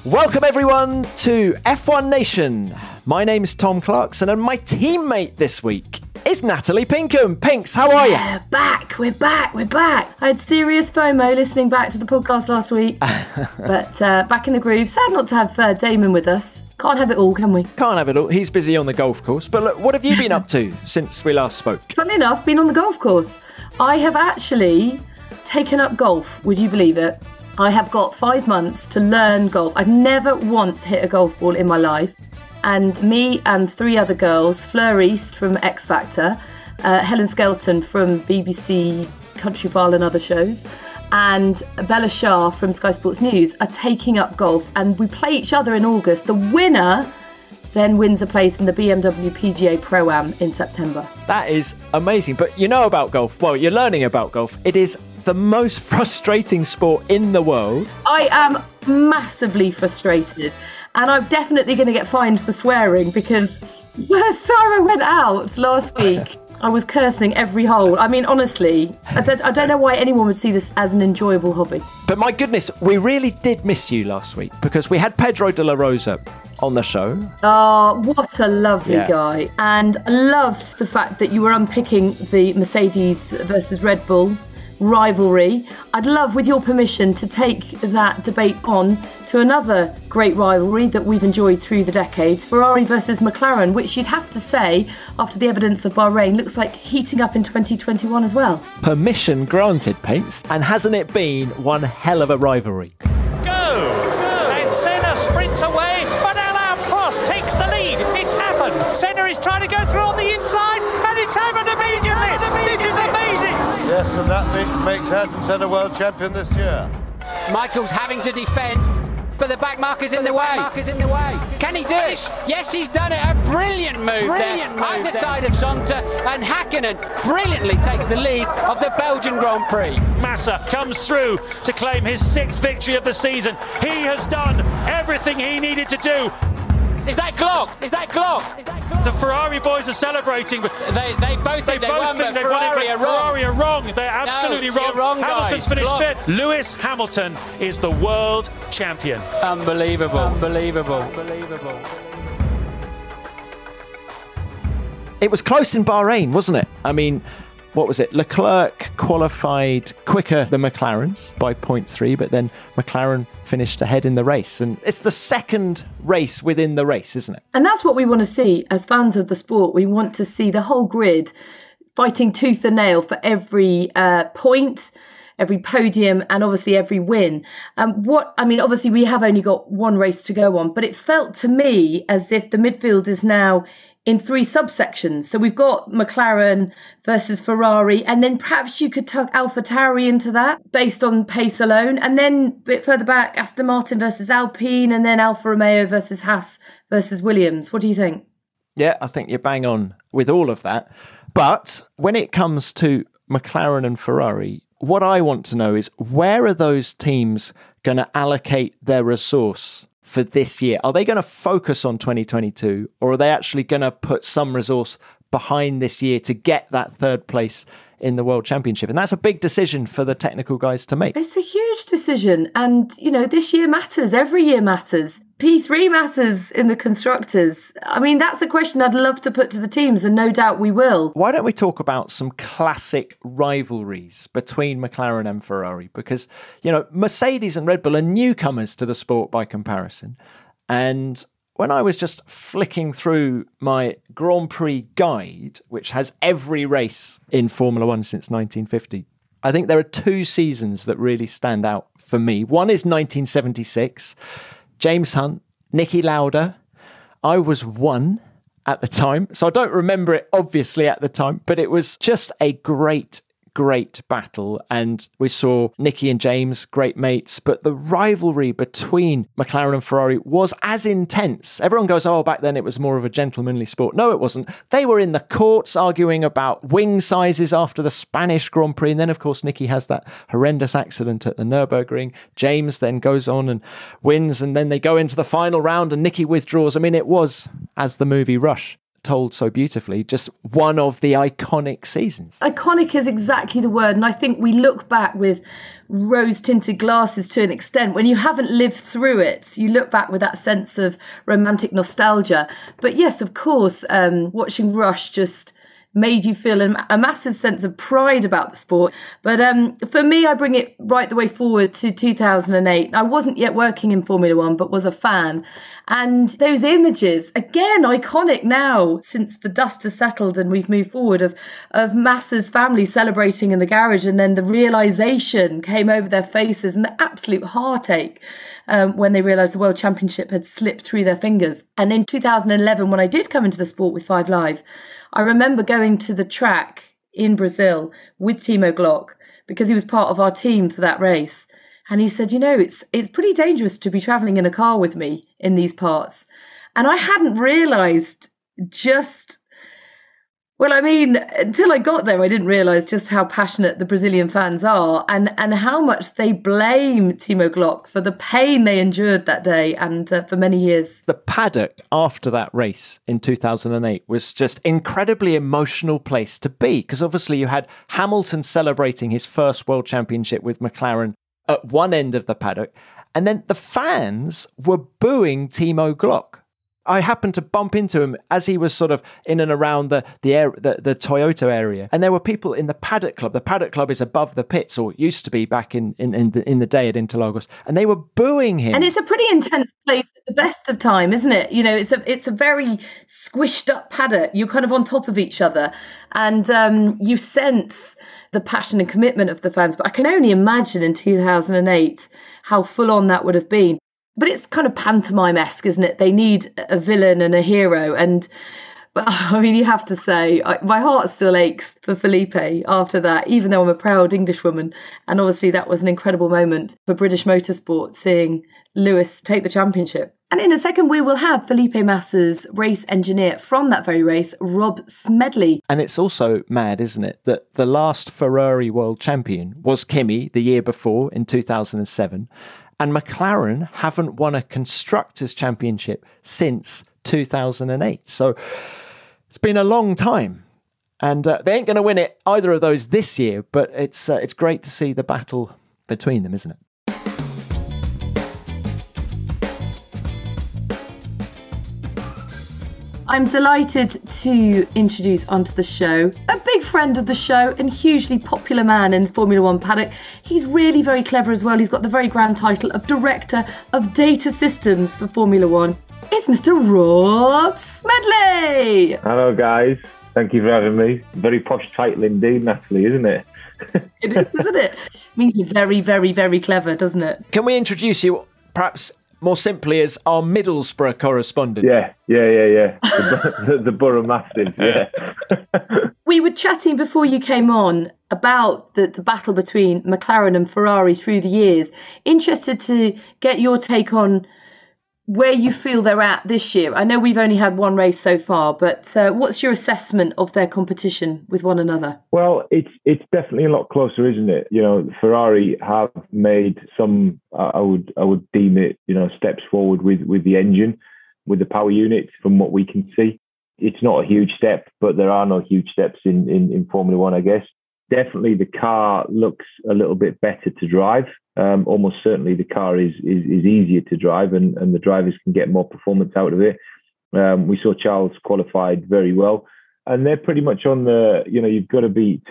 Welcome everyone to F1 Nation. My name's Tom Clarkson and my teammate this week is Natalie Pinkham. Pinks, how are you? Yeah, we're back. I had serious FOMO listening back to the podcast last week, but back in the groove. Sad not to have Damon with us. Can't have it all, can we? Can't have it all. He's busy on the golf course. But look, what have you been up to since we last spoke? Funnily enough, been on the golf course. I have actually taken up golf, would you believe it? I have got 5 months to learn golf. I've never once hit a golf ball in my life. And me and 3 other girls, Fleur East from X Factor, Helen Skelton from BBC Country File and other shows, and Bella Shah from Sky Sports News are taking up golf. And we play each other in August. The winner then wins a place in the BMW PGA Pro-Am in September. That is amazing. But you know about golf. Well, you're learning about golf. It is the most frustrating sport in the world. I am massively frustrated, and I'm definitely going to get fined for swearing, because the first time I went out last week, I was cursing every hole. I mean, honestly, I don't know why anyone would see this as an enjoyable hobby. But my goodness, we really did miss you last week, because we had Pedro de la Rosa on the show. Oh, what a lovely guy. And I loved the fact that you were unpicking the Mercedes versus Red Bull rivalry. I'd love, with your permission, to take that debate on to another great rivalry that we've enjoyed through the decades, Ferrari versus McLaren, which you'd have to say, after the evidence of Bahrain, looks like heating up in 2021 as well. Permission granted, Paints. And hasn't it been one hell of a rivalry? Go! And Senna sprints away, but Alain Prost takes the lead. It's happened. Senna is trying to go through on the inside, and it's happened immediately. This is amazing. Yes, and that makes Ayrton Senna world champion this year. Michael's having to defend, but the back marker's in the way. Can he do it? Yes, he's done it. A brilliant move there. Either side of Zonta, and Hakkinen brilliantly takes the lead of the Belgian Grand Prix. Massa comes through to claim his 6th victory of the season. He has done everything he needed to do. Is that Glock? The Ferrari boys are celebrating. They both think they won, but Ferrari are wrong. They're absolutely wrong. Hamilton's finished 5th. Lewis Hamilton is the world champion. Unbelievable. It was close in Bahrain, wasn't it? I mean, what was it? Leclerc qualified quicker than McLaren's by 0.3, but then McLaren finished ahead in the race. And it's the second race within the race, isn't it? And that's what we want to see as fans of the sport. We want to see the whole grid fighting tooth and nail for every point, every podium, and obviously every win. Obviously we have only got one race to go on, but it felt to me as if the midfield is now in 3 subsections. So we've got McLaren versus Ferrari, and then perhaps you could tuck AlphaTauri into that based on pace alone. And then a bit further back, Aston Martin versus Alpine, and then Alfa Romeo versus Haas versus Williams. What do you think? Yeah, I think you're bang on with all of that. But when it comes to McLaren and Ferrari, what I want to know is, where are those teams going to allocate their resource for this year? Are they going to focus on 2022, or are they actually going to put some resource behind this year to get that 3rd place in the World Championship? And that's a big decision for the technical guys to make. It's a huge decision. And, this year matters. Every year matters. P3 matters in the constructors. I mean, that's a question I'd love to put to the teams, and no doubt we will. Why don't we talk about some classic rivalries between McLaren and Ferrari? Because, Mercedes and Red Bull are newcomers to the sport by comparison. And when I was just flicking through my Grand Prix guide, which has every race in Formula One since 1950, I think there are 2 seasons that really stand out for me. One is 1976. James Hunt, Niki Lauda. I was 1 at the time, so I don't remember it obviously at the time, but it was just a great battle. And we saw Niki and James, great mates, but the rivalry between McLaren and Ferrari was as intense. Everyone goes, oh, back then it was more of a gentlemanly sport. No, it wasn't. They were in the courts arguing about wing sizes after the Spanish Grand Prix. And then, of course, Niki has that horrendous accident at the Nürburgring. James then goes on and wins, and then they go into the final round and Niki withdraws. I mean, it was, as the movie Rush, told so beautifully, just one of the iconic seasons. Iconic is exactly the word. And I think we look back with rose-tinted glasses to an extent. When you haven't lived through it, you look back with that sense of romantic nostalgia. But yes, of course, watching Rush just made you feel a massive sense of pride about the sport. But for me, I bring it right the way forward to 2008. I wasn't yet working in Formula One, but was a fan. And those images, again, iconic now, since the dust has settled and we've moved forward, of Massa's family celebrating in the garage, and then the realisation came over their faces and the absolute heartache when they realised the World Championship had slipped through their fingers. And in 2011, when I did come into the sport with 5 Live, I remember going to the track in Brazil with Timo Glock because he was part of our team for that race. And he said, it's pretty dangerous to be travelling in a car with me in these parts. And I hadn't realised until I got there, I didn't realise just how passionate the Brazilian fans are and how much they blame Timo Glock for the pain they endured that day and for many years. The paddock after that race in 2008 was just incredibly emotional place to be, because obviously you had Hamilton celebrating his first World Championship with McLaren at one end of the paddock, and then the fans were booing Timo Glock. I happened to bump into him as he was sort of in and around the Toyota area. And there were people in the Paddock Club. The Paddock Club is above the pits, or it used to be back in the day at Interlagos. And they were booing him. And it's a pretty intense place at the best of time, isn't it? It's a very squished up paddock. You're kind of on top of each other. And you sense the passion and commitment of the fans. But I can only imagine in 2008 how full on that would have been. But it's kind of pantomime-esque, isn't it? They need a villain and a hero. But I mean, you have to say, my heart still aches for Felipe after that, even though I'm a proud Englishwoman. And obviously that was an incredible moment for British motorsport, seeing Lewis take the championship. And in a second, we will have Felipe Massa's race engineer from that very race, Rob Smedley. And it's also mad, isn't it, that the last Ferrari world champion was Kimi the year before in 2007. And McLaren haven't won a Constructors' Championship since 2008. So it's been a long time. And they ain't going to win it, either of those, this year. But it's great to see the battle between them, isn't it? I'm delighted to introduce onto the show a big friend of the show and hugely popular man in the Formula One paddock. He's really very clever as well. He's got the very grand title of Director of Data Systems for Formula One. It's Mr. Rob Smedley. Hello, guys. Thank you for having me. Very posh title indeed, Natalie, isn't it? It is, isn't it? I mean, you're very, very, very clever, doesn't it? Can we introduce you perhaps more simply as our Middlesbrough correspondent? Yeah. The Borough Mastiff, yeah. We were chatting before you came on about the battle between McLaren and Ferrari through the years. Interested to get your take on where you feel they're at this year. I know we've only had one race so far, but what's your assessment of their competition with one another? Well, it's definitely a lot closer, isn't it? Ferrari have made some, I would deem it, steps forward with the engine, with the power unit from what we can see. It's not a huge step, but there are no huge steps in Formula One, I guess. Definitely the car looks a little bit better to drive. Almost certainly the car is easier to drive and the drivers can get more performance out of it. We saw Charles qualified very well, and they're pretty much on the, you've got to be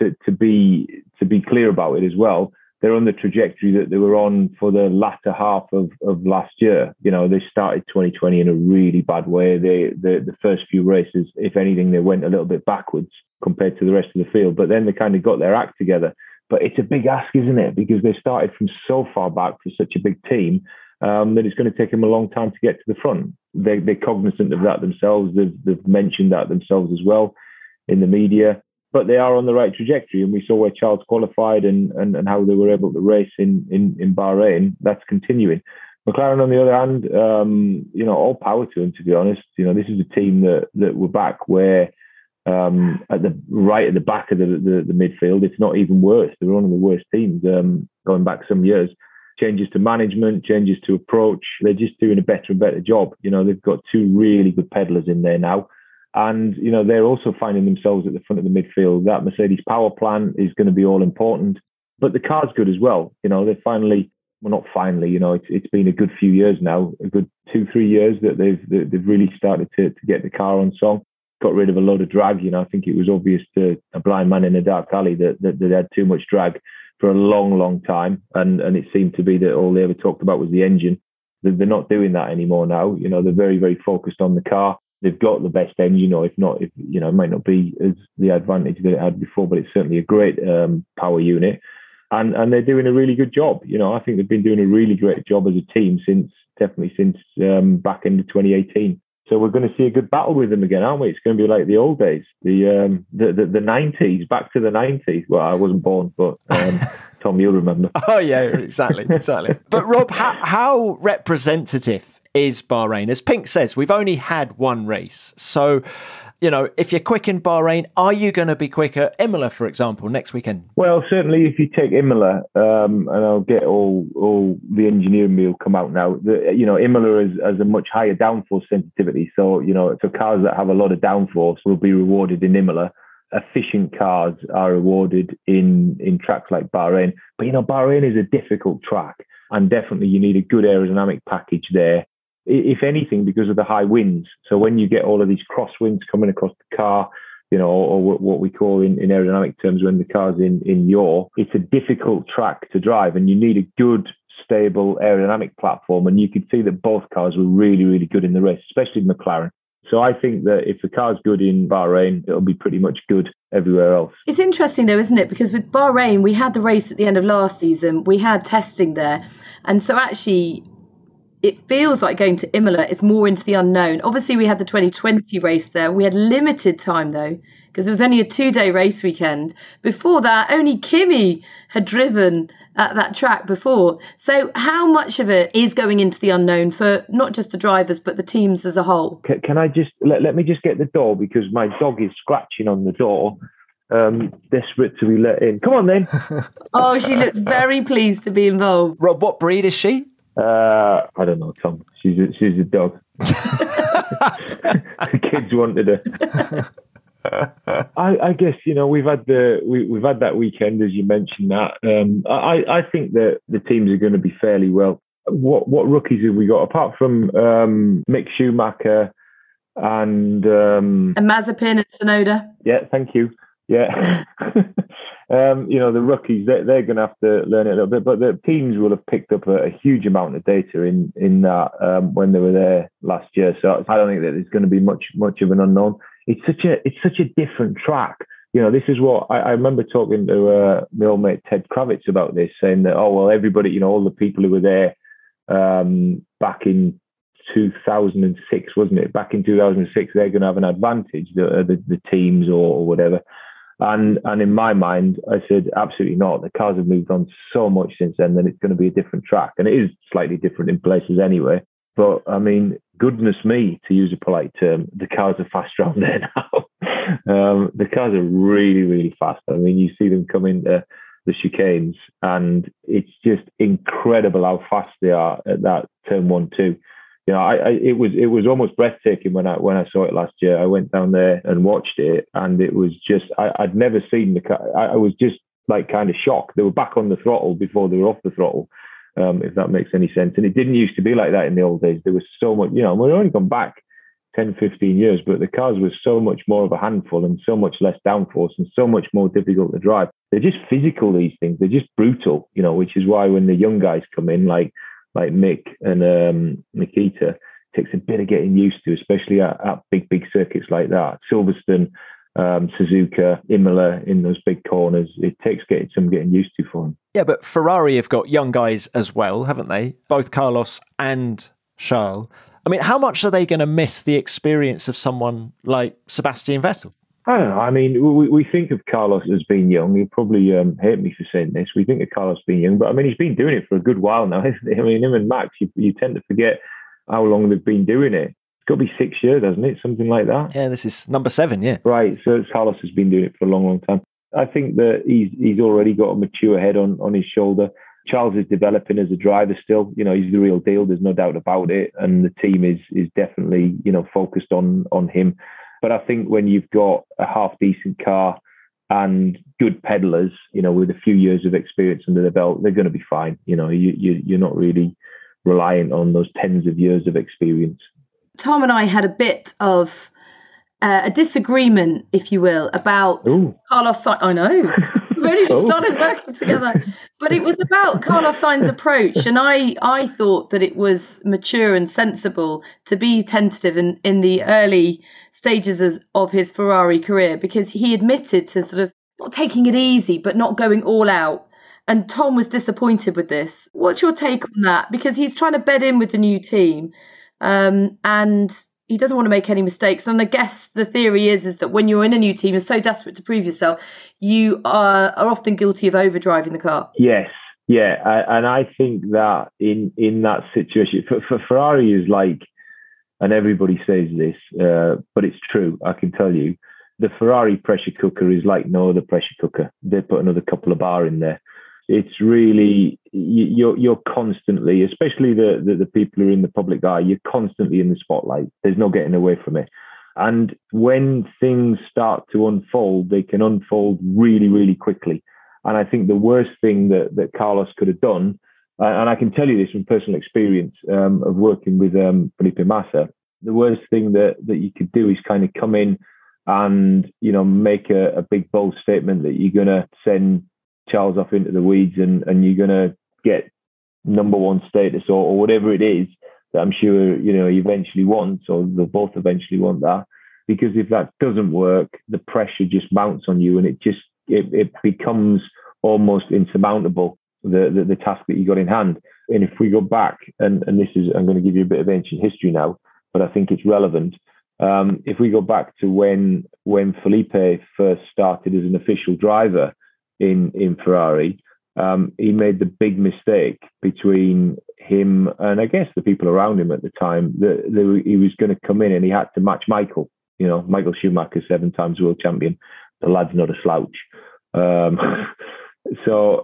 clear about it as well. They're on the trajectory that they were on for the latter half of last year. They started 2020 in a really bad way. The first few races, if anything, they went a little bit backwards compared to the rest of the field, but then they kind of got their act together. But it's a big ask, isn't it? Because they started from so far back for such a big team that it's going to take them a long time to get to the front. They're cognizant of that themselves. They've mentioned that themselves as well in the media. But they are on the right trajectory. And we saw where Charles qualified and how they were able to race in Bahrain. That's continuing. McLaren, on the other hand, all power to them, to be honest. This is a team that were back where at the back of the midfield, it's not even worse. They're one of the worst teams going back some years. Changes to management, changes to approach. They're just doing a better and better job. They've got two really good pedalers in there now. And, they're also finding themselves at the front of the midfield. That Mercedes power plant is going to be all important. But the car's good as well. They're finally, well, not finally, it's been a good few years now, a good 2-3 years that they've really started to get the car on song. Got rid of a load of drag. I think it was obvious to a blind man in a dark alley that they had too much drag for a long, long time. And it seemed to be that all they ever talked about was the engine. They're not doing that anymore now. They're very, very focused on the car. They've got the best engine, or if it might not be as the advantage that it had before, but it's certainly a great power unit. And they're doing a really good job. I think they've been doing a really great job as a team since back into 2018. So we're going to see a good battle with them again, aren't we? It's going to be like the old days, the 90s, back to the 90s. Well, I wasn't born, but Tom, you'll remember. Oh yeah, exactly. But Rob, how representative is Bahrain? As Pink says, we've only had one race. So, if you're quick in Bahrain, are you going to be quick at Imola, for example, next weekend? Well, certainly if you take Imola, and I'll get all the engineering will come out now, Imola has a much higher downforce sensitivity. So, so cars that have a lot of downforce will be rewarded in Imola. Efficient cars are rewarded in tracks like Bahrain. But, Bahrain is a difficult track, and definitely you need a good aerodynamic package there. If anything, because of the high winds. So when you get all of these crosswinds coming across the car, or what we call in aerodynamic terms when the car's in yaw, it's a difficult track to drive, and you need a good, stable aerodynamic platform. And you could see that both cars were really, really good in the race, especially McLaren. So I think that if the car's good in Bahrain, it'll be pretty much good everywhere else. It's interesting though, isn't it? Because with Bahrain, we had the race at the end of last season. We had testing there. And so actually, it feels like going to Imola is more into the unknown. Obviously, we had the 2020 race there. We had limited time, though, because it was only a 2-day race weekend. Before that, only Kimi had driven at that track before. So how much of it is going into the unknown for not just the drivers, but the teams as a whole? Can I just, let me just get the door, because my dog is scratching on the door. Desperate to be let in. Come on, then. Oh, she looks very pleased to be involved. Rob, what breed is she? I don't know, Tom. She's a dog. The kids wanted her. I guess we've had that weekend, as you mentioned. That I think that the teams are going to be fairly well. What rookies have we got apart from Mick Schumacher and Mazepin and Tsunoda? Yeah, thank you. Yeah. The rookies, they're going to have to learn it a little bit, but the teams will have picked up a huge amount of data in that when they were there last year. So I don't think that there's going to be much of an unknown. It's such a different track. This is what I remember talking to my old mate Ted Kravitz about this, saying that, everybody, all the people who were there back in 2006, wasn't it? Back in 2006, they're going to have an advantage, the teams or whatever. And in my mind, I said, absolutely not. The cars have moved on so much since then that it's going to be a different track. And it is slightly different in places anyway. But, I mean, goodness me, to use a polite term, the cars are fast around there now. The cars are really, really fast. I mean, you see them come into the chicanes, and it's just incredible how fast they are at that turn 1-2. It was almost breathtaking when I saw it last year. I went down there and watched it, and it was just I'd never seen the car. I was just like kind of shocked. They were back on the throttle before they were off the throttle, if that makes any sense. And it didn't used to be like that in the old days. There was so much, we've only gone back 10, 15 years, but the cars were so much more of a handful and so much less downforce and so much more difficult to drive. They're just physical, these things. They're just brutal, which is why when the young guys come in, like Mick and Nikita, it takes a bit of getting used to, especially at big circuits like that. Silverstone, Suzuka, Imola in those big corners. It takes getting used to for them. Yeah, but Ferrari have got young guys as well, haven't they? Both Carlos and Charles. I mean, how much are they going to miss the experience of someone like Sebastian Vettel? I don't know. I mean, we think of Carlos as being young. You'll probably hate me for saying this. We think of Carlos being young, but I mean, he's been doing it for a good while now, isn't he? I mean, him and Max, you tend to forget how long they've been doing it. It's got to be 6 years, hasn't it? Something like that. Yeah, this is number 7, yeah. Right, so Carlos has been doing it for a long, long time. I think that he's already got a mature head on his shoulder. Charles is developing as a driver still. He's the real deal. There's no doubt about it. And the team is definitely, focused on him. But I think when you've got a half-decent car and good pedalers, with a few years of experience under the belt, they're going to be fine. You're not really reliant on those tens of years of experience. Tom and I had a bit of a disagreement, if you will, about Carlos Sainz. I know. We've only just started working together. But it was about Carlos Sainz's approach. And I thought that it was mature and sensible to be tentative in the early stages of his Ferrari career, because he admitted to sort of not taking it easy, but not going all out. And Tom was disappointed with this. What's your take on that? Because he's trying to bed in with the new team. And he doesn't want to make any mistakes. And I guess the theory is that when you're in a new team and so desperate to prove yourself, you are often guilty of overdriving the car. Yes. Yeah. And I think that in that situation, for Ferrari is like, and everybody says this, but it's true, I can tell you, the Ferrari pressure cooker is like no other pressure cooker. They put another couple of bar in there. It's really, you're constantly, especially the people who are in the public eye, you're constantly in the spotlight. There's no getting away from it. And when things start to unfold, they can unfold really, really quickly. And I think the worst thing that Carlos could have done, and I can tell you this from personal experience of working with Felipe Massa, the worst thing that you could do is kind of come in and, make a big, bold statement that you're going to send Charles off into the weeds and you're going to get number one status or whatever it is that I'm sure, he eventually wants, or they'll both eventually want that. Because if that doesn't work, the pressure just mounts on you and it becomes almost insurmountable, the task that you got in hand. And if we go back, and this is, I'm going to give you a bit of ancient history now, but I think it's relevant. If we go back to when Felipe first started as an official driver in Ferrari, he made the big mistake between him and I guess the people around him at the time that he was going to come in and he had to match Michael. Michael Schumacher, 7 times world champion. The lad's not a slouch. So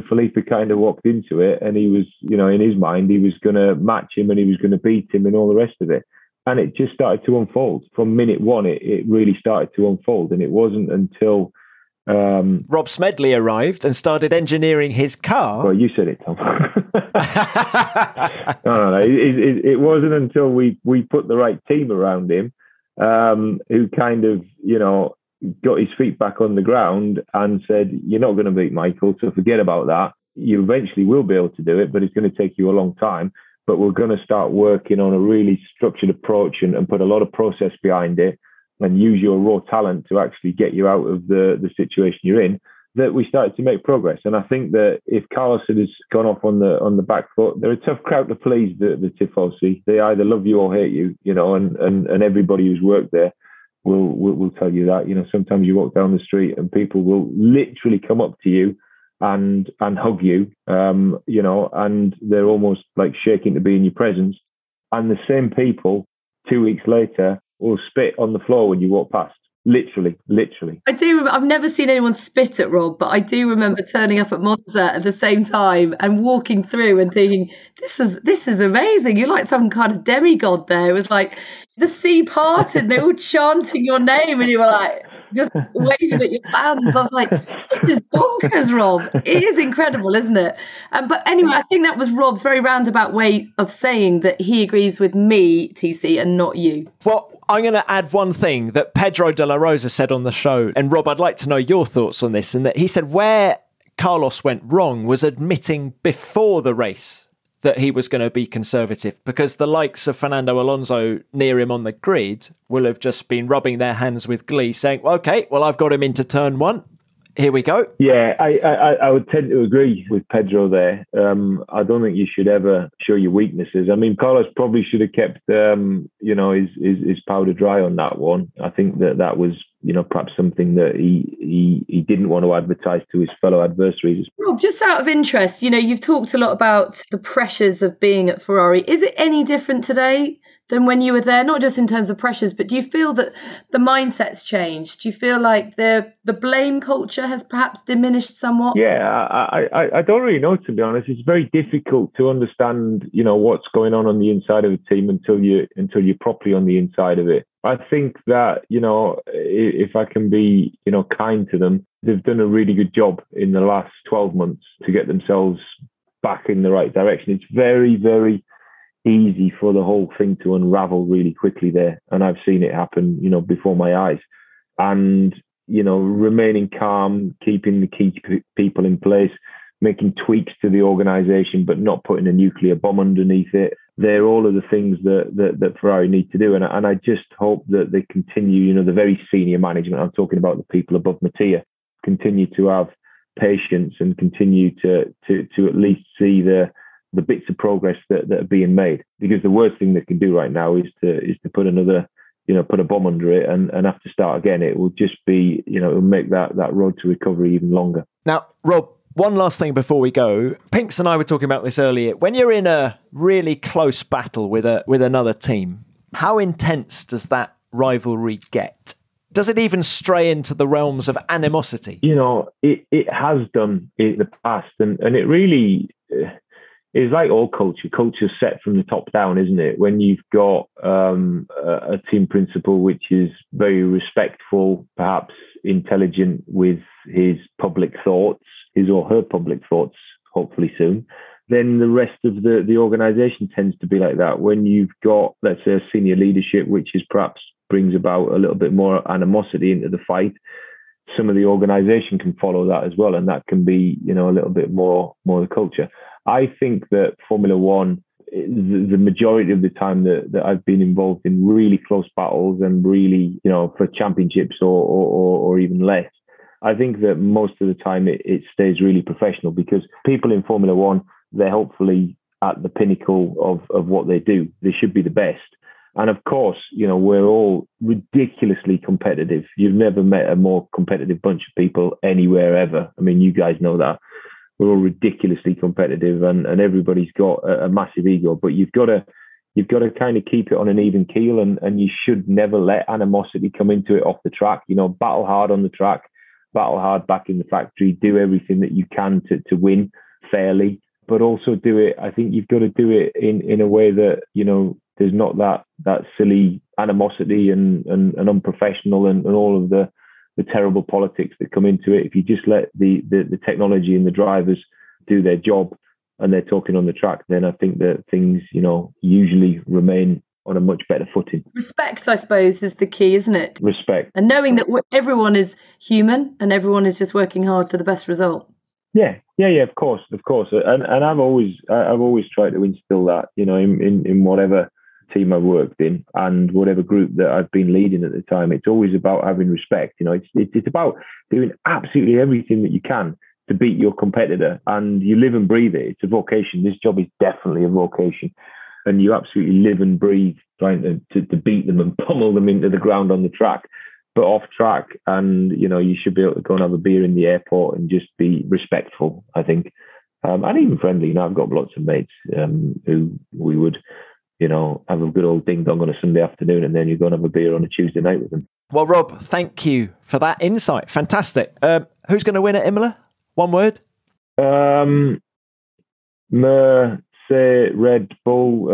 Felipe kind of walked into it, and he was, in his mind, he was going to match him and he was going to beat him and all the rest of it. And it just started to unfold. From minute one, it really started to unfold. And it wasn't until Rob Smedley arrived and started engineering his car. Well, you said it, Tom. No. It wasn't until we put the right team around him, who kind of, got his feet back on the ground and said, you're not going to beat Michael, so forget about that. You eventually will be able to do it, but it's going to take you a long time. But we're going to start working on a really structured approach and put a lot of process behind it and use your raw talent to actually get you out of the situation you're in, that we started to make progress. And I think that if Carlos had gone off on the back foot, they're a tough crowd to please, the Tifosi. They either love you or hate you, and everybody who's worked there will tell you that. Sometimes you walk down the street and people will literally come up to you and hug you, and they're almost like shaking to be in your presence. And the same people 2 weeks later will spit on the floor when you walk past. Literally. I do. I've never seen anyone spit at Rob, but I do remember turning up at Monza at the same time and walking through and thinking, this is amazing. You're like some kind of demigod there. It was like the sea parted, they're all chanting your name, and you were like just waving at your fans. I was like, this is bonkers, Rob. It is incredible, isn't it? But anyway, I think that was Rob's very roundabout way of saying that he agrees with me, TC, and not you. Well, I'm going to add one thing that Pedro de la Rosa said on the show. And Rob, I'd like to know your thoughts on this. And that he said where Carlos went wrong was admitting before the race that he was going to be conservative, because the likes of Fernando Alonso near him on the grid will have just been rubbing their hands with glee saying, okay, well, I've got him into turn one. Here we go. Yeah, I would tend to agree with Pedro there. I don't think you should ever show your weaknesses. I mean, Carlos probably should have kept, his powder dry on that one. I think that was, perhaps something that he didn't want to advertise to his fellow adversaries. Rob, just out of interest, you've talked a lot about the pressures of being at Ferrari. Is it any different today than when you were there? Not just in terms of pressures, but do you feel that the mindset's changed? Do you feel like the blame culture has perhaps diminished somewhat? Yeah, I don't really know, to be honest. It's very difficult to understand, what's going on the inside of a team until you're properly on the inside of it. I think that, if I can be, kind to them, they've done a really good job in the last 12 months to get themselves back in the right direction. It's very, very easy for the whole thing to unravel really quickly there. And I've seen it happen, before my eyes. And, remaining calm, keeping the key people in place, making tweaks to the organisation, but not putting a nuclear bomb underneath it. They're all of the things that Ferrari need to do. And I just hope that they continue, the very senior management, I'm talking about the people above Mattia, continue to have patience and continue to at least see the bits of progress that are being made. Because the worst thing they can do right now is to put another, put a bomb under it and have to start again. It will just be, it'll make that road to recovery even longer. Now, Rob, one last thing before we go. Pinks and I were talking about this earlier. When you're in a really close battle with another team, how intense does that rivalry get? Does it even stray into the realms of animosity? It has done in the past, and it really is like all culture. Culture's set from the top down, isn't it? When you've got a team principal which is very respectful, perhaps intelligent with his public thoughts, his or her public thoughts, hopefully soon, then the rest of the organisation tends to be like that. When you've got, let's say, a senior leadership which is perhaps brings about a little bit more animosity into the fight, some of the organisation can follow that as well, and that can be, a little bit more the culture. I think that Formula One, the majority of the time that I've been involved in really close battles and really, for championships or even less, I think that most of the time it stays really professional, because people in Formula One, they're hopefully at the pinnacle of what they do. They should be the best. And of course, we're all ridiculously competitive. You've never met a more competitive bunch of people anywhere ever. I mean, you guys know that. We're all ridiculously competitive, and everybody's got a massive ego. But you've got to kind of keep it on an even keel, and you should never let animosity come into it off the track. Battle hard on the track, battle hard back in the factory, do everything that you can to win fairly, but also do it. I think you've got to do it in a way that, there's not that silly animosity and unprofessional and all of the terrible politics that come into it. If you just let the technology and the drivers do their job and they're talking on the track, then I think that things, usually remain on a much better footing. Respect, I suppose, is the key, isn't it? Respect. And knowing that everyone is human and everyone is just working hard for the best result. Yeah, of course. And I've always tried to instill that, in whatever team I've worked in and whatever group that I've been leading at the time. It's always about having respect. It's about doing absolutely everything that you can to beat your competitor, and you live and breathe it. It's a vocation. This job is definitely a vocation, and you absolutely live and breathe trying to beat them and pummel them into the ground on the track. But off track, and you should be able to go and have a beer in the airport and just be respectful, I think, and even friendly. I've got lots of mates who we would, have a good old ding dong on a Sunday afternoon, and then you go and have a beer on a Tuesday night with them. Well, Rob, thank you for that insight. Fantastic. Who's going to win at Imola? One word. Say Red Bull.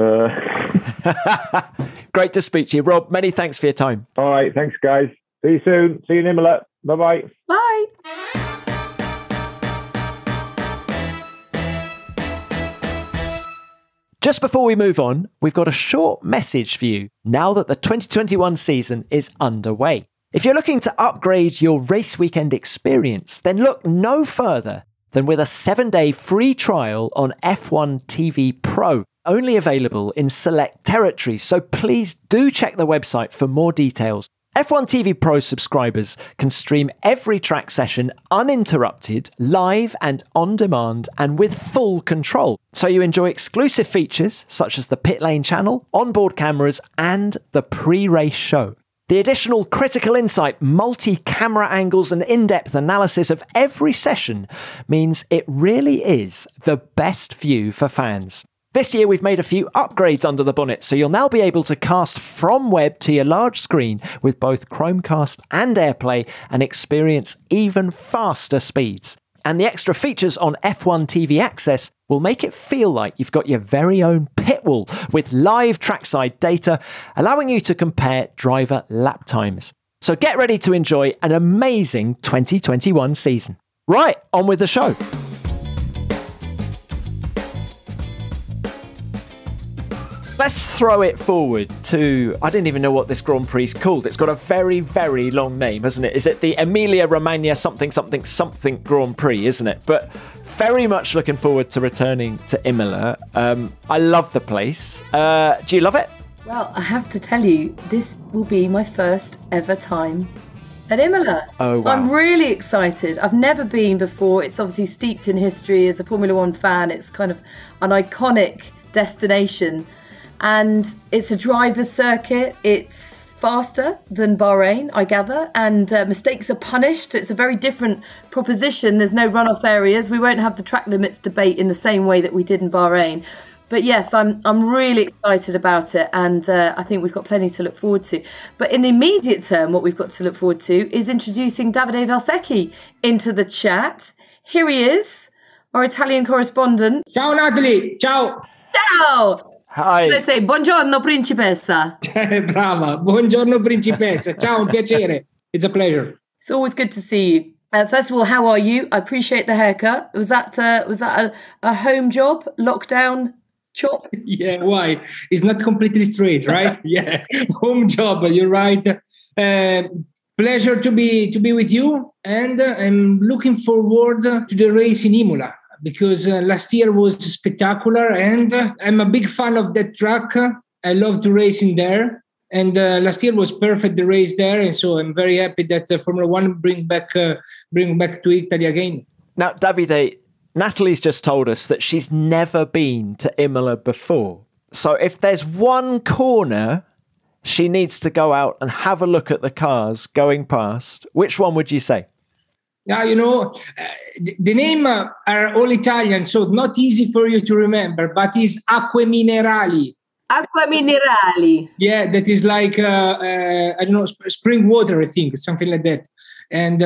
Great to speak to you, Rob. Many thanks for your time. All right, thanks, guys. See you soon. See you in Imola. Bye-bye. Bye. Just before we move on, we've got a short message for you now that the 2021 season is underway. If you're looking to upgrade your race weekend experience, then look no further than with a 7-day free trial on F1 TV Pro, only available in select territories. So please do check the website for more details. F1 TV Pro subscribers can stream every track session uninterrupted, live and on demand, and with full control. So you enjoy exclusive features such as the pit lane channel, onboard cameras, and the pre-race show. The additional critical insight, multi-camera angles, and in-depth analysis of every session means it really is the best view for fans. This year we've made a few upgrades under the bonnet, so you'll now be able to cast from web to your large screen with both Chromecast and AirPlay and experience even faster speeds. And the extra features on F1 TV Access will make it feel like you've got your very own pit wall with live trackside data, allowing you to compare driver lap times. So get ready to enjoy an amazing 2021 season. Right, on with the show. Let's throw it forward to, I didn't even know what this Grand Prix is called. It's got a very, very long name, hasn't it? Is it the Emilia-Romagna something Grand Prix, isn't it? But very much looking forward to returning to Imola. I love the place. Do you love it? Well, I have to tell you, this will be my first ever time at Imola. Oh, wow. I'm really excited. I've never been before. It's obviously steeped in history. As a Formula One fan, it's kind of an iconic destination. And it's a driver's circuit. It's faster than Bahrain, I gather, and mistakes are punished. It's a very different proposition. There's no runoff areas. We won't have the track limits debate in the same way that we did in Bahrain. But yes, I'm really excited about it, and I think we've got plenty to look forward to. But in the immediate term, what we've got to look forward to is introducing Davide Valsecchi into the chat. Here he is, our Italian correspondent. Ciao Natalie, ciao. Ciao. Hi. Let's say buongiorno principessa. Brava, buongiorno principessa. Ciao, un piacere. It's a pleasure. It's always good to see you. First of all, how are you? I appreciate the haircut. Was that a home job, lockdown chop? Yeah, why? It's not completely straight, right? Yeah, home job. You're right. Pleasure to be with you, and I'm looking forward to the race in Imola, because last year was spectacular, and I'm a big fan of that track. I love to race in there, and last year was perfect, the race there, and so I'm very happy that Formula One bring back to Italy again. Now, Davide, Natalie's just told us that she's never been to Imola before. So if there's one corner she needs to go out and have a look at the cars going past, which one would you say? Now, the name are all Italian, so not easy for you to remember, but it's Acque Minerali. Acqua Minerali. Yeah, that is like, I don't know, spring water, I think, something like that. And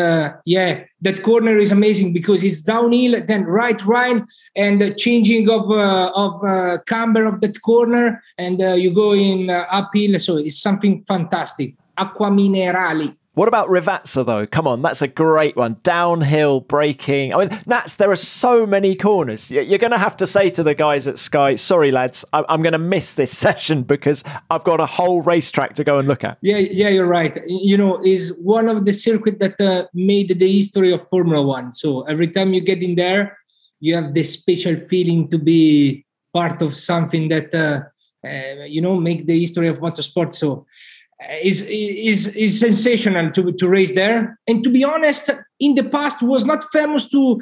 yeah, that corner is amazing because it's downhill, then right, and the changing of camber of that corner, and you go in uphill. So it's something fantastic. Acqua Minerali. What about Rivazza, though? Come on, that's a great one. Downhill, braking. I mean, Nats, there are so many corners. You're going to have to say to the guys at Sky, sorry, lads, I'm going to miss this session because I've got a whole racetrack to go and look at. Yeah, you're right. Is one of the circuits that made the history of Formula One. So every time you get in there, you have this special feeling to be part of something that, make the history of motorsport. So is sensational to race there, and to be honest, in the past was not famous to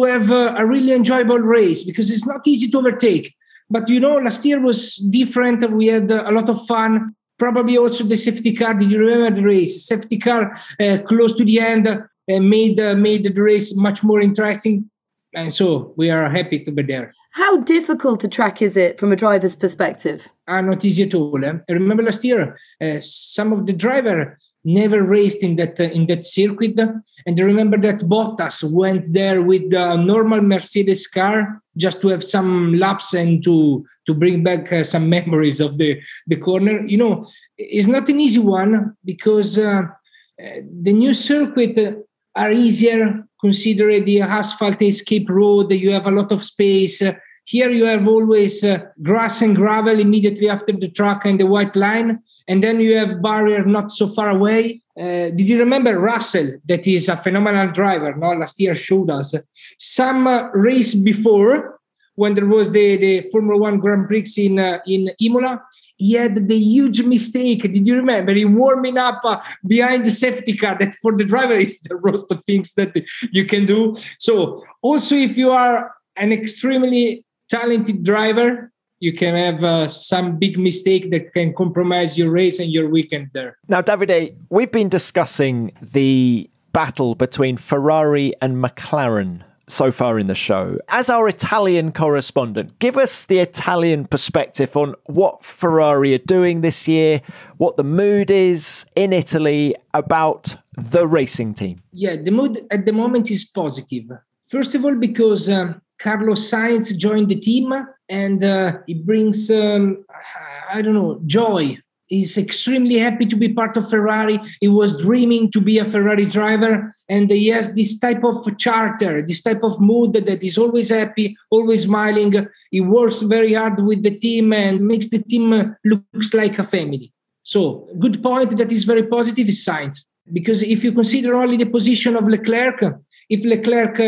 have a really enjoyable race because it's not easy to overtake. But last year was different. We had a lot of fun. Probably also the safety car. Did you remember the race? Safety car close to the end made the race much more interesting. And so we are happy to be there. How difficult a track is it from a driver's perspective? Not easy at all. I remember last year, some of the drivers never raced in that circuit. And I remember that Bottas went there with a normal Mercedes car just to have some laps and to bring back some memories of the corner. It's not an easy one because the new circuit are easier. Consider the asphalt escape road. You have a lot of space. Here you have always grass and gravel immediately after the track and the white line. And then you have barrier not so far away. Did you remember Russell, that is a phenomenal driver? No, last year showed us some race before when there was the Formula One Grand Prix in Imola. He had the huge mistake. Did you remember? He warming up behind the safety car. That for the driver is the worst of things that you can do. So also if you are an extremely talented driver, you can have some big mistake that can compromise your race and your weekend there. Now, Davide, we've been discussing the battle between Ferrari and McLaren so far in the show. As our Italian correspondent, give us the Italian perspective on what Ferrari are doing this year, what the mood is in Italy about the racing team. Yeah, the mood at the moment is positive. First of all, because Carlos Sainz joined the team, and it brings, joy. He's extremely happy to be part of Ferrari. He was dreaming to be a Ferrari driver, and he has this type of character, this type of mood that is always happy, always smiling. He works very hard with the team and makes the team looks like a family. So, good point that is very positive is Sainz. Because if you consider only the position of Leclerc, if Leclerc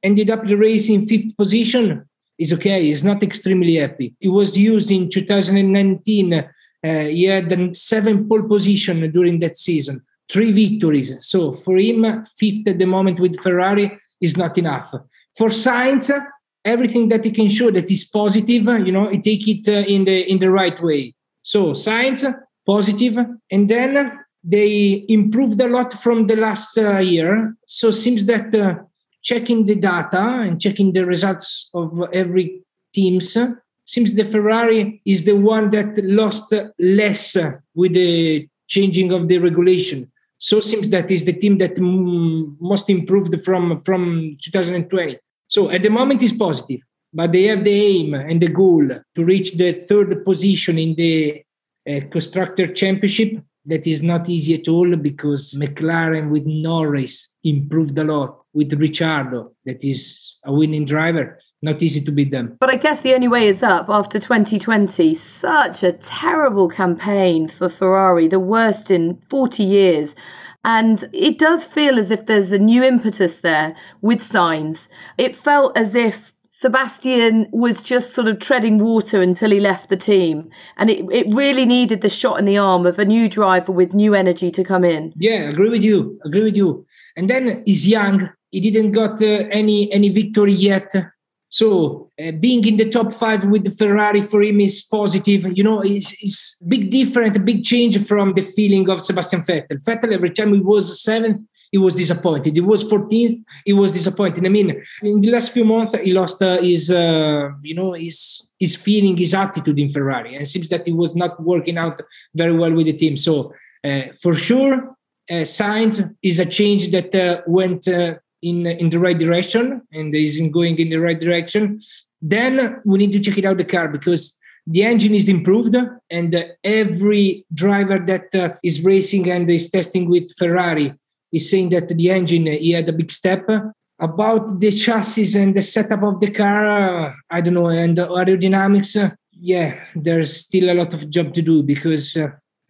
ended up the race in 5th position, it's okay. He's not extremely happy. He was used in 2019. He had 7 pole position during that season, 3 victories. So for him, 5th at the moment with Ferrari is not enough. For Sainz, everything that he can show that is positive, he take it in the right way. So Sainz, positive. And then they improved a lot from the last year. So it seems that checking the data and checking the results of every teams, seems the Ferrari is the one that lost less with the changing of the regulation. So it seems that is the team that most improved from 2020. So at the moment it's positive, but they have the aim and the goal to reach the 3rd position in the Constructor Championship. That is not easy at all because McLaren with Norris improved a lot. With Ricciardo, that is a winning driver. Not easy to beat them. But I guess the only way is up after 2020. Such a terrible campaign for Ferrari, the worst in 40 years. And it does feel as if there's a new impetus there with Sainz. It felt as if Sebastian was just sort of treading water until he left the team. And it really needed the shot in the arm of a new driver with new energy to come in. Yeah, agree with you. And then he's young. He didn't got any victory yet. So being in the top 5 with the Ferrari for him is positive. It's big different, a big change from the feeling of Sebastian Vettel. Vettel, every time he was 7th, he was disappointed. He was 14th, he was disappointed. I mean, in the last few months, he lost his feeling, his attitude in Ferrari. And it seems that he was not working out very well with the team. So for sure, Sainz is a change that went in the right direction and is going in the right direction. Then we need to check it out the car because the engine is improved and every driver that is racing and is testing with Ferrari is saying that the engine, he had a big step. About the chassis and the setup of the car, I don't know, and the aerodynamics, there's still a lot of job to do because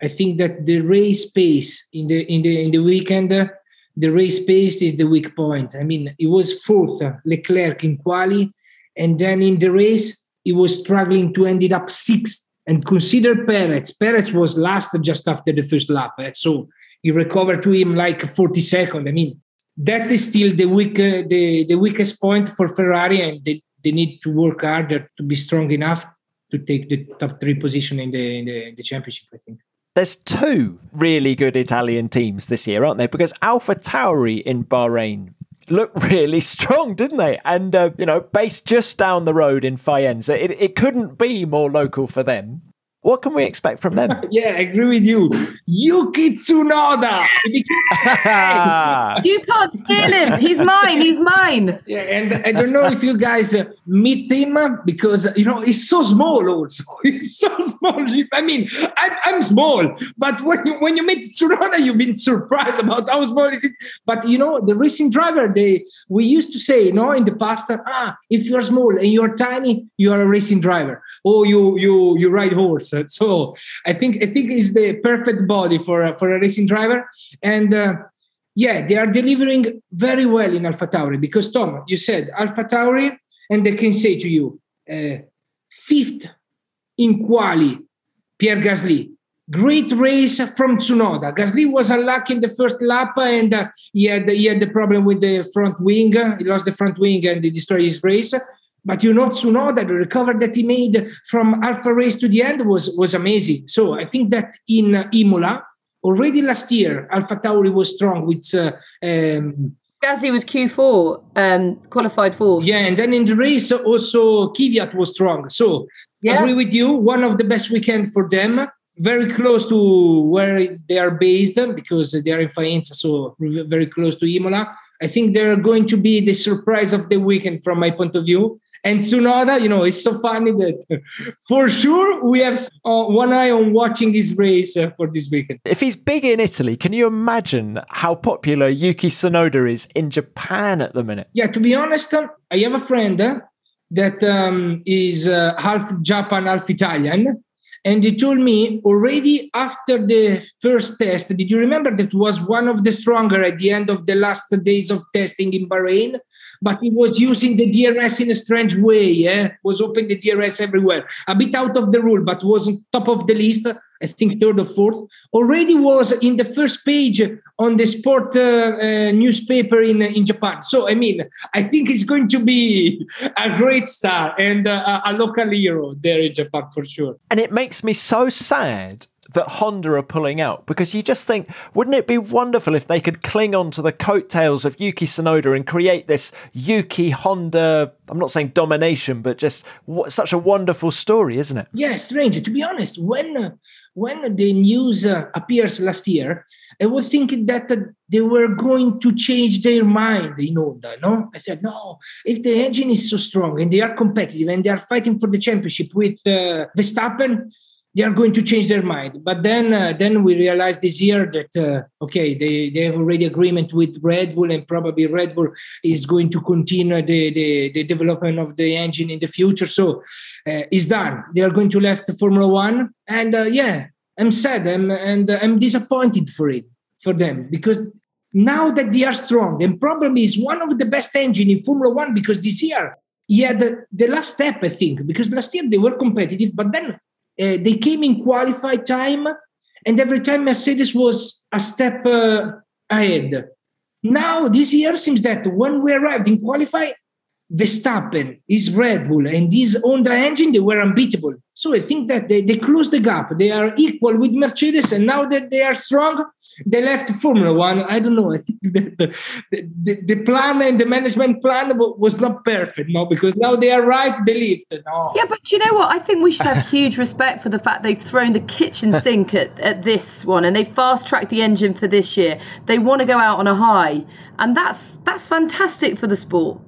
I think that the race pace in the weekend, the race pace is the weak point. I mean, he was 4th, Leclerc in quali, and then in the race, he was struggling to end it up 6th. And consider Perez. Perez was last just after the first lap. So he recovered to him like 40 seconds. I mean, that is still the weakest point for Ferrari, and they need to work harder to be strong enough to take the top 3 position in the championship, I think. There's 2 really good Italian teams this year, aren't there? Because AlphaTauri in Bahrain looked really strong, didn't they? And, based just down the road in Faenza, it couldn't be more local for them. What can we expect from them? Yeah, I agree with you. Yuki Tsunoda! You can't steal him. He's mine. Yeah, and I don't know if you guys meet him because, he's so small also. He's so small. I mean, I'm small, but when you meet Tsunoda, you've been surprised about how small is it. But, the racing driver, we used to say, in the past, if you're small and you're tiny, you are a racing driver. Or you ride horse. So I think it's the perfect body for a racing driver. And they are delivering very well in AlphaTauri because, Tom, you said AlphaTauri, and they can say to you, 5th in quali, Pierre Gasly. Great race from Tsunoda. Gasly was unlucky in the first lap and he had the problem with the front wing. He lost the front wing and he destroyed his race. But Tsunoda, the recovery that he made from Alpha race to the end was amazing. So I think that in Imola, already last year, AlphaTauri was strong with... Gasly was Q4, qualified 4th. Yeah, and then in the race, also Kvyat was strong. So I agree with you, one of the best weekends for them. Very close to where they are based because they are in Faenza, so very close to Imola. I think they're going to be the surprise of the weekend from my point of view. And Tsunoda, it's so funny that for sure we have one eye on watching his race for this weekend. If he's big in Italy, can you imagine how popular Yuki Tsunoda is in Japan at the minute? Yeah, to be honest, I have a friend that is half Japan, half Italian. And he told me already after the first test, did you remember that was one of the stronger at the end of the last days of testing in Bahrain? But he was using the DRS in a strange way, was open the DRS everywhere. A bit out of the rule, but was on top of the list, I think third or fourth. Already was in the first page on the sport newspaper in Japan. So, I think he's going to be a great star and a local hero there in Japan for sure. And it makes me so sad that Honda are pulling out, because you just think, wouldn't it be wonderful if they could cling on to the coattails of Yuki Tsunoda and create this Yuki Honda, I'm not saying domination, but just such a wonderful story, isn't it? Yes, strange. To be honest, when the news appears last year, I was thinking that they were going to change their mind in Honda, no? I said, no, if the engine is so strong and they are competitive and they are fighting for the championship with Verstappen, they are going to change their mind. But then we realized this year that, they have already agreement with Red Bull, and probably Red Bull is going to continue the development of the engine in the future. So it's done. They are going to left the Formula One. And I'm sad. I'm disappointed for them, because now that they are strong, and probably is one of the best engine in Formula One, because this year he had the last step, I think, because last year they were competitive, but then they came in qualified time, and every time Mercedes was a step ahead. Now, this year seems that when we arrived in qualify, Verstappen, his Red Bull, and his Honda engine, they were unbeatable. So I think that they closed the gap. They are equal with Mercedes, and now that they are strong, they left Formula One. I don't know. I think that the plan and the management plan was not perfect, no, because now they are right, they lift. No. Yeah, but you know what? I think we should have huge respect for the fact they've thrown the kitchen sink at this one, and they fast-tracked the engine for this year. They want to go out on a high, and that's fantastic for the sport.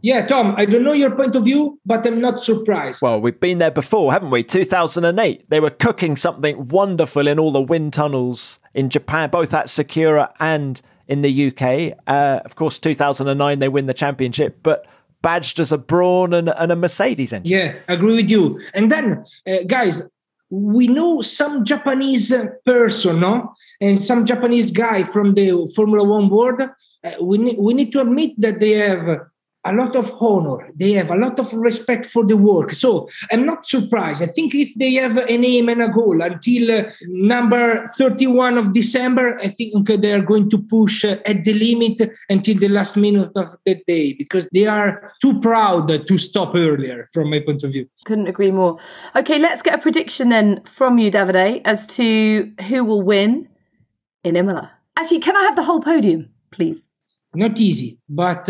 Yeah, Tom, I don't know your point of view, but I'm not surprised. Well, we've been there before, haven't we? 2008, they were cooking something wonderful in all the wind tunnels in Japan, both at Sakura and in the UK. Of course, 2009, they win the championship, but badged as a Brawn and a Mercedes engine. Yeah, I agree with you. And then, guys, we know some Japanese person, no? And some Japanese guy from the Formula One board. We need to admit that they have a lot of honor. They have a lot of respect for the work. So I'm not surprised. I think if they have an aim and a goal until number 31 of December, I think they are going to push at the limit until the last minute of the day, because they are too proud to stop earlier, from my point of view. Couldn't agree more. Okay, let's get a prediction then from you, Davide, as to who will win in Imola. Actually, can I have the whole podium, please? Not easy, but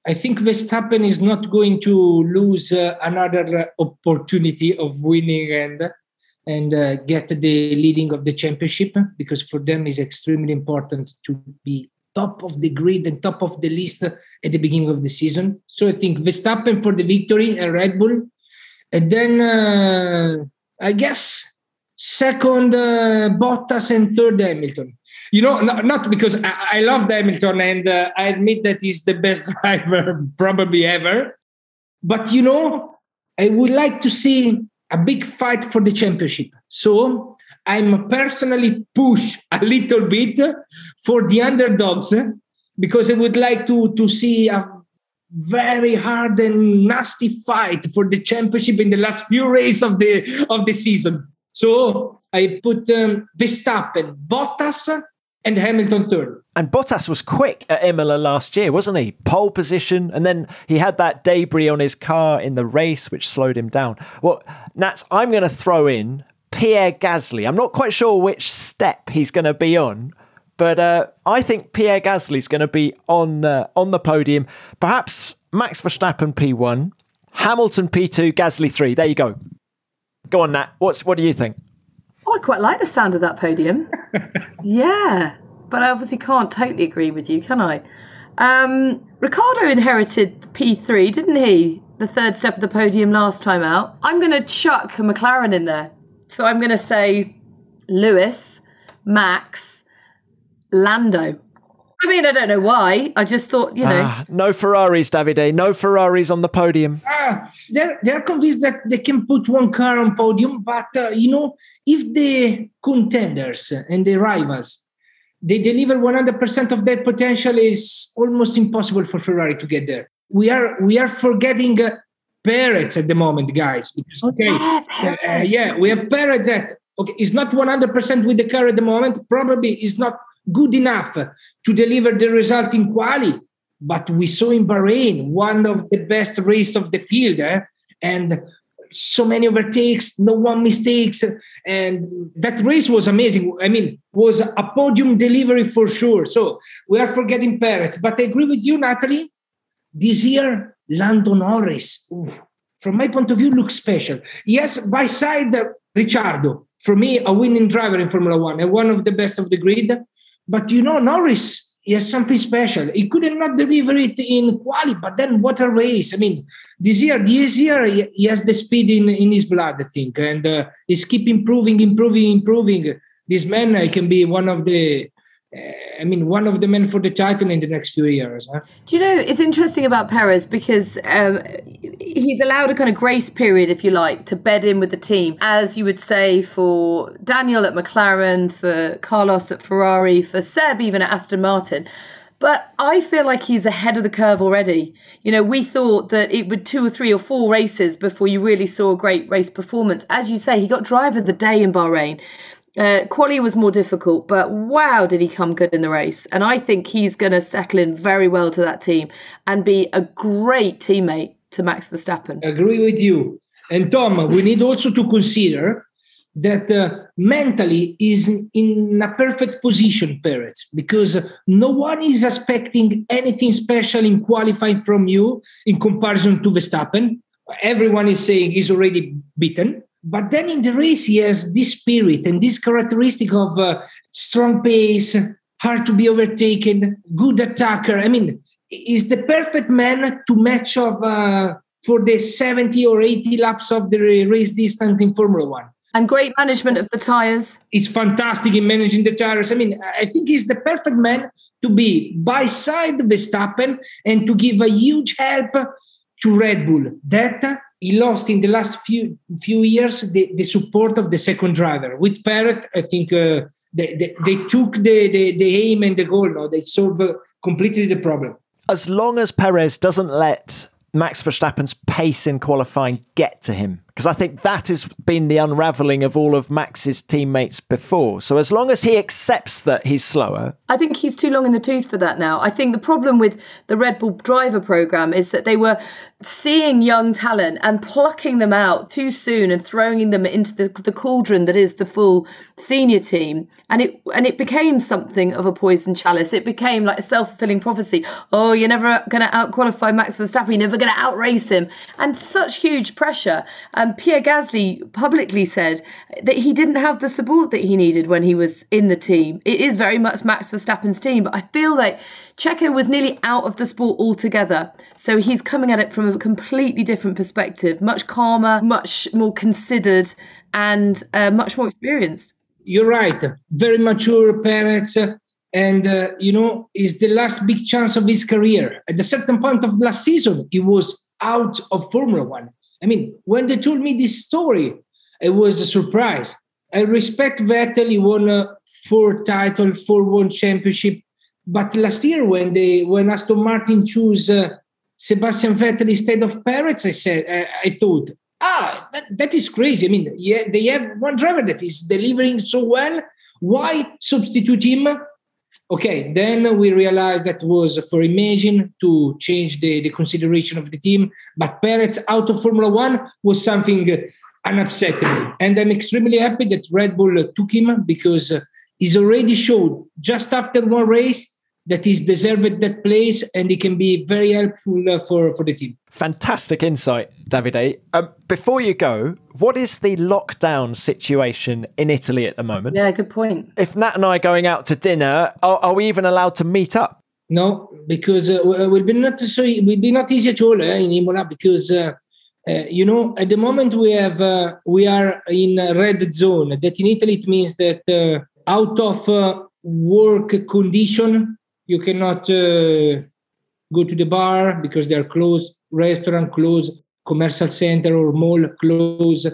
I think Verstappen is not going to lose another opportunity of winning and get the leading of the championship, because for them it's extremely important to be top of the grid and top of the list at the beginning of the season. So I think Verstappen for the victory and Red Bull. And then I guess second Bottas and third Hamilton. Not because I love Hamilton, and I admit that he's the best driver probably ever. But, I would like to see a big fight for the championship. So I'm personally push a little bit for the underdogs, because I would like to see a very hard and nasty fight for the championship in the last few races of the season. So I put Verstappen, Bottas, and Hamilton third. And Bottas was quick at Imola last year, wasn't he? Pole position, and then he had that debris on his car in the race, which slowed him down. Well, Nats, I'm going to throw in Pierre Gasly. I'm not quite sure which step he's going to be on, but I think Pierre Gasly's going to be on the podium. Perhaps Max Verstappen P1, Hamilton P2, Gasly 3. There you go. Go on, Nat. What do you think? Oh, I quite like the sound of that podium. Yeah, but I obviously can't totally agree with you, can I? Ricciardo inherited P3, didn't he? The third step of the podium last time out. I'm going to chuck a McLaren in there. So I'm going to say Lewis, Max, Lando. I mean, I don't know why. I just thought, no Ferraris, Davide. No Ferraris on the podium. They're convinced that they can put one car on podium, but, if the contenders and the rivals, they deliver 100% of their potential, is almost impossible for Ferrari to get there. We are forgetting Perez at the moment, guys. Because, we have Perez that is not 100% with the car at the moment. Probably is not good enough to deliver the result in quali. But we saw in Bahrain one of the best races of the field, and so many overtakes, no one mistakes, and that race was amazing. I mean, was a podium delivery for sure. So we are forgetting Perez. But I agree with you, Natalie. This year, Lando Norris, from my point of view, looks special. Yes, by side Ricciardo, for me, a winning driver in Formula One and one of the best of the grid. But Norris, he has something special. He couldn't not deliver it in quali, but then what a race. I mean, this year he has the speed in his blood, I think, and he's keep improving. This man can be one of the men for the title in the next few years. Huh? Do you know, it's interesting about Perez because he's allowed a kind of grace period, if you like, to bed in with the team, as you would say for Daniel at McLaren, for Carlos at Ferrari, for Seb even at Aston Martin. But I feel like he's ahead of the curve already. We thought that it would 2 or 3 or 4 races before you really saw a great race performance. As you say, he got driver of the day in Bahrain. Quali was more difficult, but wow, did he come good in the race. And I think he's going to settle in very well to that team and be a great teammate to Max Verstappen. Agree with you. And Tom, we need also to consider that mentally is in a perfect position, Perez, because no one is expecting anything special in qualifying from you in comparison to Verstappen. Everyone is saying he's already beaten. But then in the race, he has this spirit and this characteristic of strong pace, hard to be overtaken, good attacker. I mean, he's the perfect man to match up for the 70 or 80 laps of the race distance in Formula One. And great management of the tyres. He's fantastic in managing the tyres. I mean, I think he's the perfect man to be by side Verstappen and to give a huge help to Red Bull. That he lost in the last few years the support of the second driver. With Perez, I think they took the aim and the goal. No, they solved completely the problem. As long as Perez doesn't let Max Verstappen's pace in qualifying get to him, because I think that has been the unravelling of all of Max's teammates before. So as long as he accepts that he's slower. I think he's too long in the tooth for that now. I think the problem with the Red Bull driver programme is that they were seeing young talent and plucking them out too soon and throwing them into the cauldron that is the full senior team. And it became something of a poison chalice. It became like a self-fulfilling prophecy. Oh, you're never going to out-qualify Max Verstappen. You're never going to outrace him. And such huge pressure. Pierre Gasly publicly said that he didn't have the support that he needed when he was in the team. It is very much Max Verstappen's team, but I feel like Checo was nearly out of the sport altogether. So he's coming at it from a completely different perspective, much calmer, much more considered, and much more experienced. You're right. Very mature Perez. And, is the last big chance of his career. At a certain point of last season, he was out of Formula One. I mean, when they told me this story, it was a surprise. I respect Vettel. He won 4 titles, 4 World Championship. But last year, when Aston Martin chose Sebastian Vettel instead of Perez, I thought, that is crazy. I mean, they have one driver that is delivering so well. Why substitute him? Okay, then we realized that was for imaging to change the consideration of the team. But Perez out of Formula One was something unupsetting. And I'm extremely happy that Red Bull took him because he's already showed just after one race that he's deserved that place and he can be very helpful for the team. Fantastic insight, Davide. Before you go, what is the lockdown situation in Italy at the moment? Yeah, good point. If Nat and I are going out to dinner, are we even allowed to meet up? No, because it will be not easy at all in Imola because at the moment we are in a red zone. That in Italy it means that out of work condition you cannot go to the bar because they are closed, restaurant closed, commercial center or mall closed.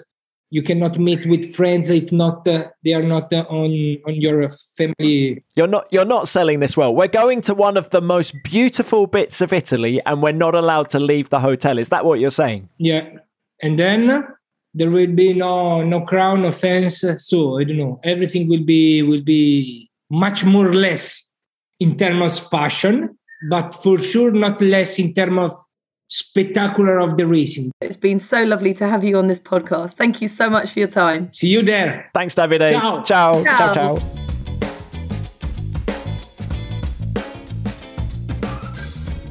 You cannot meet with friends if not they are not on your family. You're not selling this well. We're going to one of the most beautiful bits of Italy, and we're not allowed to leave the hotel. Is that what you're saying? Yeah, and then there will be no crown, no fence. So I don't know. Everything will be much more or less in terms of passion, but for sure not less in terms of spectacular of the racing. It's been so lovely to have you on this podcast. Thank you so much for your time. See you there. Thanks, Davide. Ciao. Ciao. Ciao. Ciao, ciao.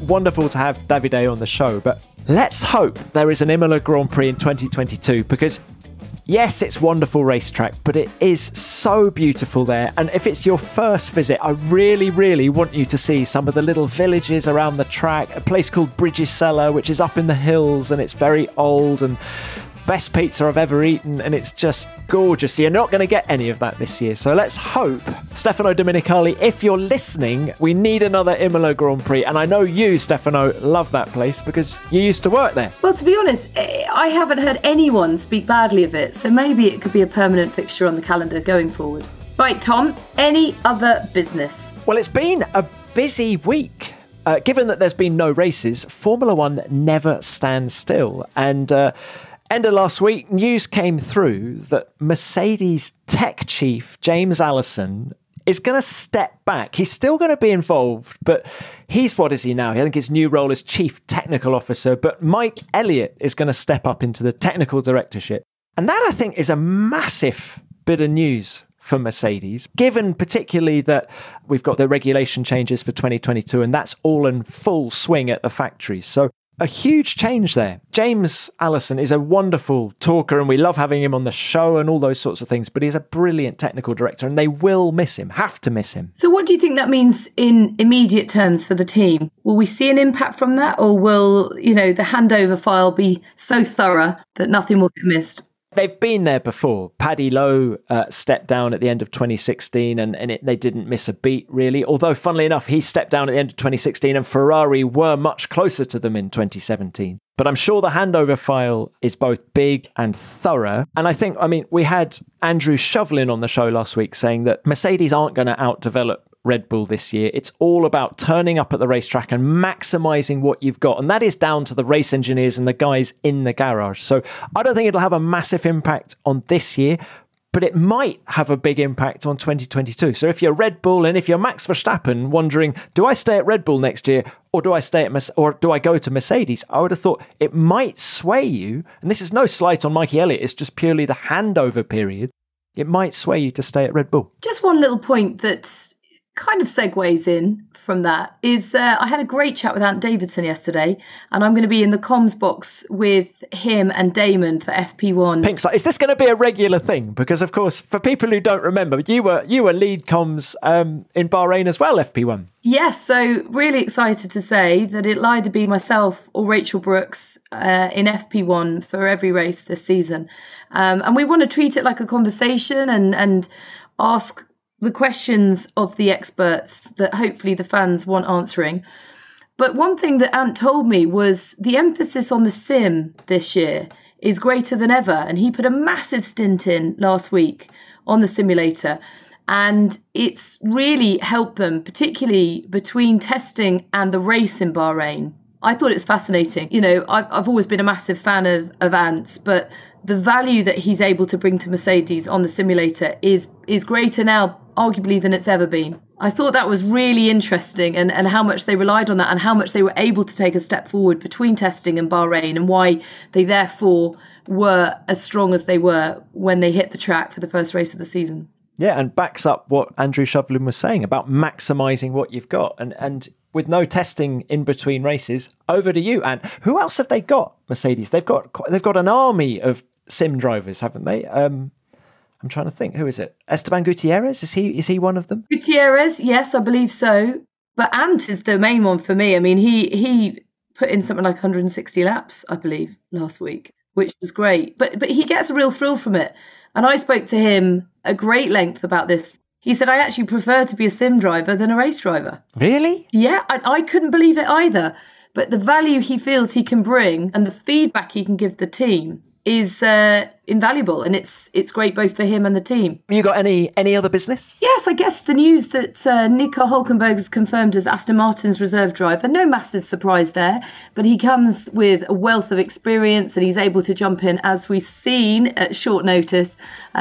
Wonderful to have Davide on the show, but let's hope there is an Imola Grand Prix in 2022 because yes, it's a wonderful racetrack, but it is so beautiful there. And if it's your first visit, I really, really want you to see some of the little villages around the track. A place called Brigisella, which is up in the hills, and it's very old and best pizza I've ever eaten, and it's just gorgeous. You're not going to get any of that this year. So let's hope, Stefano Domenicali, if you're listening, we need another Imola Grand Prix. And I know you, Stefano, love that place because you used to work there. Well, to be honest, I haven't heard anyone speak badly of it. So maybe it could be a permanent fixture on the calendar going forward. Right, Tom, any other business? Well, it's been a busy week. Given that there's been no races, Formula One never stands still. And end of last week, news came through that Mercedes tech chief, James Allison, is going to step back. He's still going to be involved, but what is he now? I think his new role is chief technical officer, but Mike Elliott is going to step up into the technical directorship. And that, I think, is a massive bit of news for Mercedes, given particularly that we've got the regulation changes for 2022, and that's all in full swing at the factories. So a huge change there. James Allison is a wonderful talker and we love having him on the show and all those sorts of things, but he's a brilliant technical director and they will miss him, have to miss him. So what do you think that means in immediate terms for the team? Will we see an impact from that, or will, the handover file be so thorough that nothing will get missed? They've been there before. Paddy Lowe stepped down at the end of 2016 and they didn't miss a beat, really. Although, funnily enough, he stepped down at the end of 2016 and Ferrari were much closer to them in 2017. But I'm sure the handover file is both big and thorough. And I think, we had Andrew Shovlin on the show last week saying that Mercedes aren't going to outdevelop Red Bull this year. It's all about turning up at the racetrack and maximising what you've got. And that is down to the race engineers and the guys in the garage. So I don't think it'll have a massive impact on this year, but it might have a big impact on 2022. So if you're Red Bull and if you're Max Verstappen wondering, do I stay at Red Bull next year or do I do I go to Mercedes? I would have thought it might sway you. And this is no slight on Mikey Elliott. It's just purely the handover period. It might sway you to stay at Red Bull. Just one little point that's kind of segues in from that is I had a great chat with Ant Davidson yesterday, and I'm going to be in the comms box with him and Damon for FP1. Pinkside, is this going to be a regular thing? Because, of course, for people who don't remember, you were lead comms in Bahrain as well, FP1. Yes, so really excited to say that it'll either be myself or Rachel Brooks in FP1 for every race this season. And we want to treat it like a conversation and ask the questions of the experts that hopefully the fans want answering. But one thing that Ant told me was the emphasis on the sim this year is greater than ever. And he put a massive stint in last week on the simulator. And it's really helped them, particularly between testing and the race in Bahrain. I thought it's fascinating. I've always been a massive fan of Ant's, but the value that he's able to bring to Mercedes on the simulator is greater now, arguably, than it's ever been. I thought that was really interesting and how much they relied on that and how much they were able to take a step forward between testing and Bahrain and why they therefore were as strong as they were when they hit the track for the first race of the season. Yeah, and backs up what Andrew Shovlin was saying about maximising what you've got. And with no testing in between races, over to you. And who else have they got, Mercedes? They've got an army of sim drivers, haven't they? I'm trying to think. Who is it? Esteban Gutierrez? Is he one of them? Gutierrez, yes, I believe so. But Ant is the main one for me. I mean, he put in something like 160 laps, I believe, last week, which was great. But he gets a real thrill from it. And I spoke to him at great length about this. He said, I actually prefer to be a sim driver than a race driver. Really? Yeah, I couldn't believe it either. But the value he feels he can bring and the feedback he can give the team is invaluable, and it's great both for him and the team. You got any other business? Yes, I guess the news that Nico Hülkenberg is confirmed as Aston Martin's reserve driver. No massive surprise there, but he comes with a wealth of experience and he's able to jump in, as we've seen, at short notice.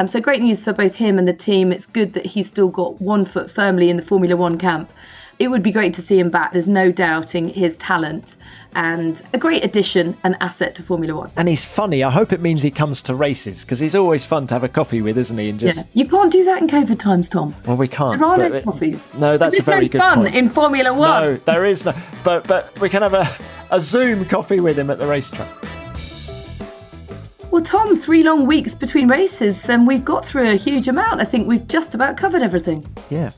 So great news for both him and the team. It's good that he's still got one foot firmly in the Formula One camp. It would be great to see him back. There's no doubting his talent and a great addition and asset to Formula One. And he's funny. I hope it means he comes to races, because he's always fun to have a coffee with, isn't he? And just... Yeah. You can't do that in COVID times, Tom. Well, we can't. There are no coffees. No, that's a very good fun point. in Formula One. No, there is no. But we can have a Zoom coffee with him at the racetrack. Well, Tom, 3 long weeks between races, and we've got through a huge amount. I think we've just about covered everything. Yeah.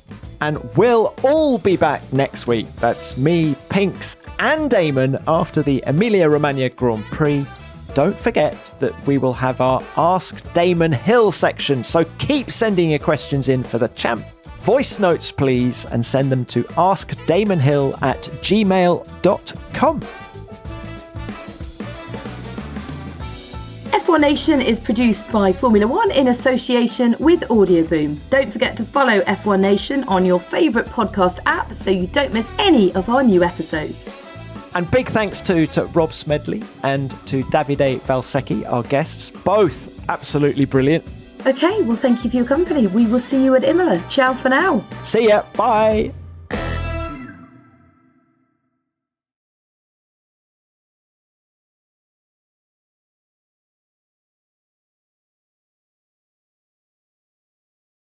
And we'll all be back next week. That's me, Pinks, and Damon after the Emilia-Romagna Grand Prix. Don't forget that we will have our Ask Damon Hill section, so keep sending your questions in for the champ. Voice notes, please, and send them to askdamonhill@gmail.com. F1 Nation is produced by Formula One in association with Audioboom. Don't forget to follow F1 Nation on your favourite podcast app so you don't miss any of our new episodes. And big thanks to Rob Smedley and to Davide Valsecchi, our guests. Both absolutely brilliant. Okay, well, thank you for your company. We will see you at Imola. Ciao for now. See ya. Bye.